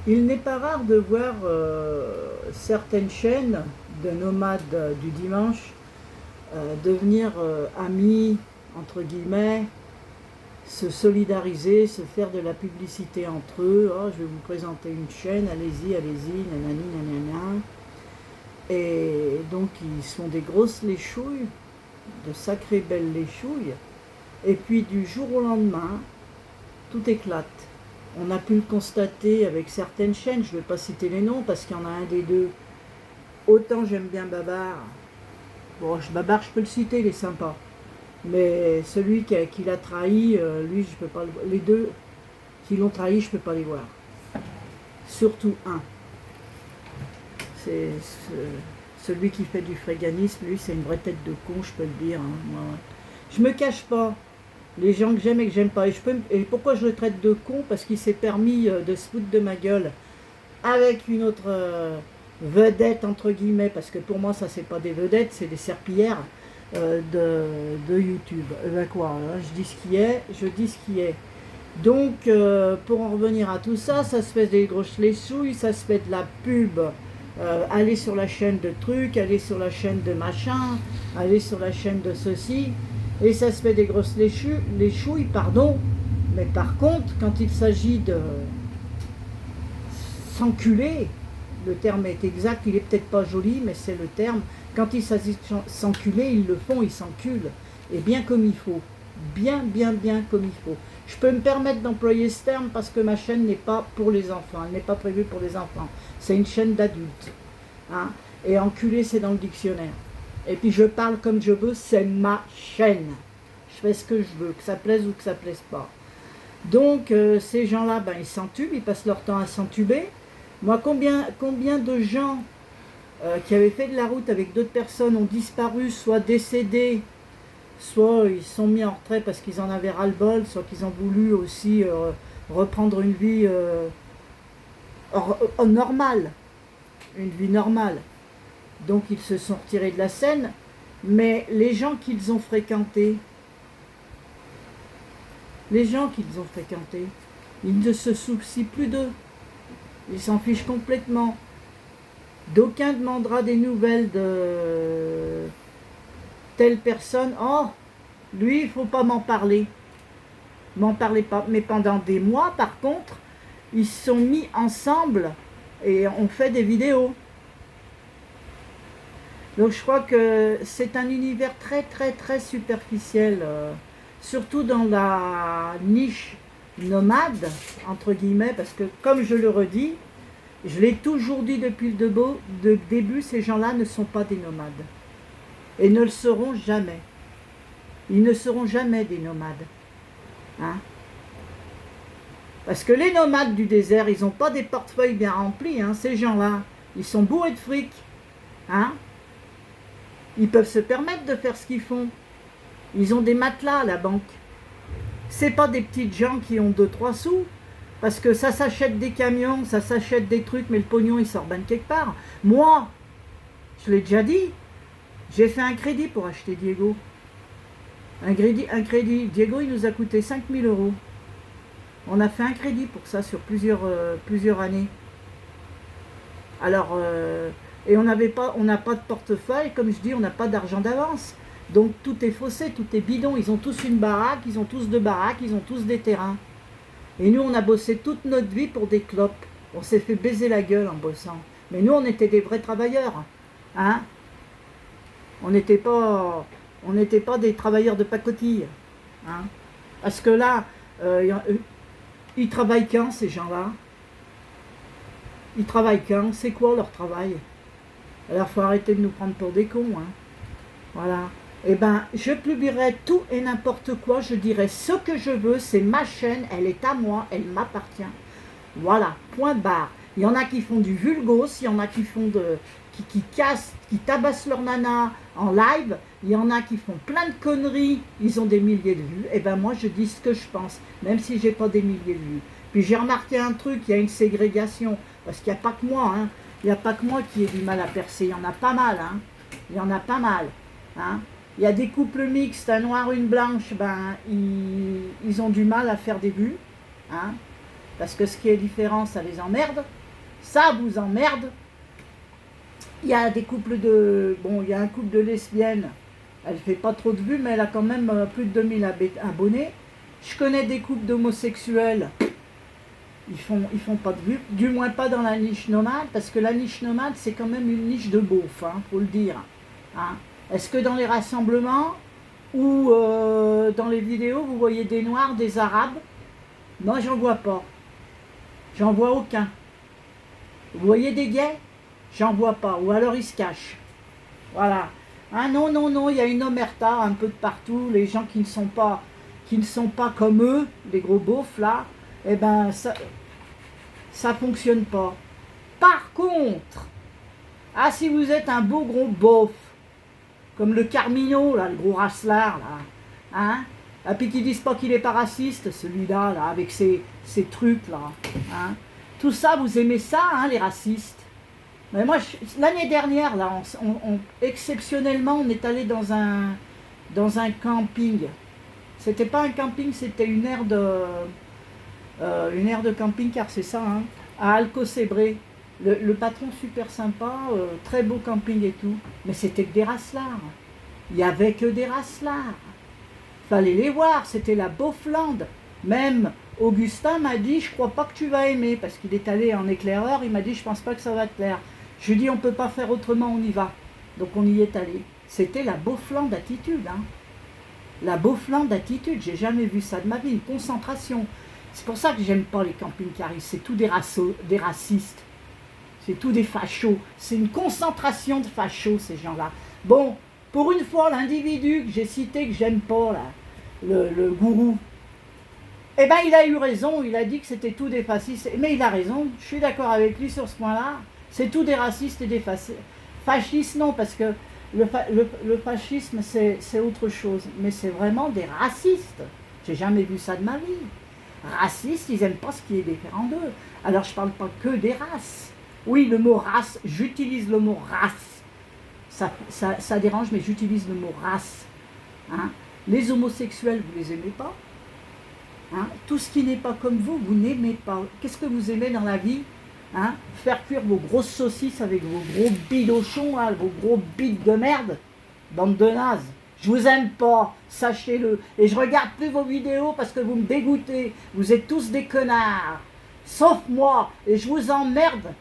Il n'est pas rare de voir certaines chaînes de nomades du dimanche devenir amis, entre guillemets, se solidariser, se faire de la publicité entre eux. Oh, je vais vous présenter une chaîne, allez-y, allez-y, nanani, nanana. Et donc ils sont des grosses léchouilles, de sacrées belles léchouilles. Et puis du jour au lendemain, tout éclate. On a pu le constater avec certaines chaînes, je ne vais pas citer les noms parce qu'il y en a un des deux. Autant j'aime bien Babar. Bon, Babar, je peux le citer, il est sympa. Mais celui qui l'a trahi, lui, je peux pas le voir. Les deux qui l'ont trahi, je peux pas les voir. Surtout un. C'est celui qui fait du fréganisme, lui, c'est une vraie tête de con, je peux le dire. Hein, moi. Je me cache pas. Les gens que j'aime et que j'aime pas. Et pourquoi je le traite de con? Parce qu'il s'est permis de se foutre de ma gueule avec une autre vedette, entre guillemets, parce que pour moi, ça, c'est pas des vedettes, c'est des serpillères de YouTube. Ben quoi, hein, je dis ce qui est, je dis ce qui est. Donc, pour en revenir à tout ça, ça se fait des grosses lessouilles, ça se fait de la pub. Aller sur la chaîne de trucs, aller sur la chaîne de machin, aller sur la chaîne de ceci, et ça se fait des grosses léchouilles, pardon, mais par contre, quand il s'agit de s'enculer, le terme est exact, il est peut-être pas joli, mais c'est le terme, quand il s'agit de s'enculer, ils le font, ils s'enculent, et bien comme il faut, bien, bien, bien comme il faut. Je peux me permettre d'employer ce terme parce que ma chaîne n'est pas pour les enfants, elle n'est pas prévue pour les enfants, c'est une chaîne d'adultes, hein, et enculé c'est dans le dictionnaire. Et puis je parle comme je veux, c'est ma chaîne. Je fais ce que je veux, que ça plaise ou que ça plaise pas. Donc ces gens-là, ben, ils s'entubent, ils passent leur temps à s'entuber. Moi, combien de gens qui avaient fait de la route avec d'autres personnes ont disparu, soit décédés, soit ils se sont mis en retrait parce qu'ils en avaient ras-le-bol, soit qu'ils ont voulu aussi reprendre une vie normale, une vie normale. Donc ils se sont retirés de la scène, mais les gens qu'ils ont fréquentés, ils ne se soucient plus d'eux. Ils s'en fichent complètement. D'aucuns demandera des nouvelles de telle personne. Oh, lui, il ne faut pas m'en parler. M'en parlez pas. Mais pendant des mois, par contre, ils se sont mis ensemble et ont fait des vidéos. Donc je crois que c'est un univers très très très superficiel, surtout dans la niche nomade, entre guillemets, parce que comme je le redis, je l'ai toujours dit depuis le début, ces gens-là ne sont pas des nomades. Et ne le seront jamais. Ils ne seront jamais des nomades. Hein? Parce que les nomades du désert, ils n'ont pas des portefeuilles bien remplis, hein, ces gens-là. Ils sont bourrés de fric. Hein? Ils peuvent se permettre de faire ce qu'ils font. Ils ont des matelas à la banque. C'est pas des petites gens qui ont 2-3 sous. Parce que ça s'achète des camions, ça s'achète des trucs, mais le pognon il sort bien de quelque part. Moi, je l'ai déjà dit, j'ai fait un crédit pour acheter Diego. Un crédit. Diego, il nous a coûté 5000 euros. On a fait un crédit pour ça sur plusieurs années. Alors, et on n'a pas de portefeuille, comme je dis, on n'a pas d'argent d'avance. Donc tout est faussé, tout est bidon. Ils ont tous une baraque, ils ont tous 2 baraques, ils ont tous des terrains. Et nous, on a bossé toute notre vie pour des clopes. On s'est fait baiser la gueule en bossant. Mais nous, on était des vrais travailleurs. Hein? On n'était pas des travailleurs de pacotille. Hein? Parce que là, ils travaillent quand, ces gens-là? Ils travaillent quand? C'est quoi leur travail? Alors, il faut arrêter de nous prendre pour des cons. Hein? Voilà. Eh ben, je publierai tout et n'importe quoi, je dirai ce que je veux, c'est ma chaîne, elle est à moi, elle m'appartient. Voilà, point barre. Il y en a qui font du vulgos, il y en a qui font qui cassent, qui tabassent leur nana en live, il y en a qui font plein de conneries, ils ont des milliers de vues. Eh ben moi je dis ce que je pense, même si j'ai pas des milliers de vues. Puis j'ai remarqué un truc, il y a une ségrégation, parce qu'il n'y a pas que moi, hein. Il n'y a pas que moi qui ai du mal à percer, il y en a pas mal, hein. Il y en a pas mal, hein. Il y a des couples mixtes, un noir, une blanche, ben, ils ont du mal à faire des vues. Hein. parce que ce qui est différent, ça les emmerde. Ça vous emmerde. Il y a des couples de... Bon, il y a un couple de lesbiennes. Elle fait pas trop de vues, mais elle a quand même plus de 2000 abonnés. Je connais des couples d'homosexuels. Ils font pas de vues. Du moins pas dans la niche nomade, parce que la niche nomade, c'est quand même une niche de beauf, hein, faut le dire. Hein. Est-ce que dans les rassemblements ou dans les vidéos, vous voyez des noirs, des arabes? Moi, j'en vois pas. J'en vois aucun. Vous voyez des gays? J'en vois pas. Ou alors ils se cachent. Voilà. Ah non, non, non, il y a une omerta un peu de partout. Les gens qui ne sont pas comme eux, les gros beaufs là, eh ben ça fonctionne pas. Par contre, ah si vous êtes un beau gros beauf, comme le Carmino, là, le gros racelard, là, hein, et puis qu'ils disent pas qu'il est pas raciste, celui-là, là, avec ses trucs, là, hein. Tout ça, vous aimez ça, hein, les racistes. Mais moi, l'année dernière, là, exceptionnellement, on est allé dans un camping. C'était pas un camping, c'était une aire de camping, car c'est ça, hein, à Alcocebré. Le patron super sympa, très beau camping et tout, mais c'était que des racelards. Il n'y avait que des racelards. Fallait les voir, c'était la Beauflande. Même Augustin m'a dit, je crois pas que tu vas aimer, parce qu'il est allé en éclaireur, il m'a dit, je pense pas que ça va te plaire. Je lui ai dit, on peut pas faire autrement, on y va. Donc on y est allé. C'était la Beauflande attitude, hein. La Beauflande attitude, j'ai jamais vu ça de ma vie, une concentration. C'est pour ça que j'aime pas les camping-caristes, c'est tous des racistes. C'est tous des fachos. C'est une concentration de fachos, ces gens-là. Bon, pour une fois, l'individu que j'ai cité, que j'aime pas, là, le gourou, eh ben, il a eu raison. Il a dit que c'était tous des fascistes. Mais il a raison. Je suis d'accord avec lui sur ce point-là. C'est tous des racistes et des fascistes. Non, parce que le fascisme, c'est autre chose. Mais c'est vraiment des racistes. J'ai jamais vu ça de ma vie. Racistes, ils n'aiment pas ce qui est différent d'eux. Alors, je parle pas que des races. Oui, le mot race, j'utilise le mot race. Ça dérange, mais j'utilise le mot race. Hein? Les homosexuels, vous les aimez pas? Hein? Tout ce qui n'est pas comme vous, vous n'aimez pas. Qu'est-ce que vous aimez dans la vie? Hein? Faire cuire vos grosses saucisses avec vos gros bidochons, hein, vos gros bites de merde? Bande de nazes. Je vous aime pas, sachez-le. Et je regarde plus vos vidéos parce que vous me dégoûtez. Vous êtes tous des connards. Sauf moi. Et je vous emmerde.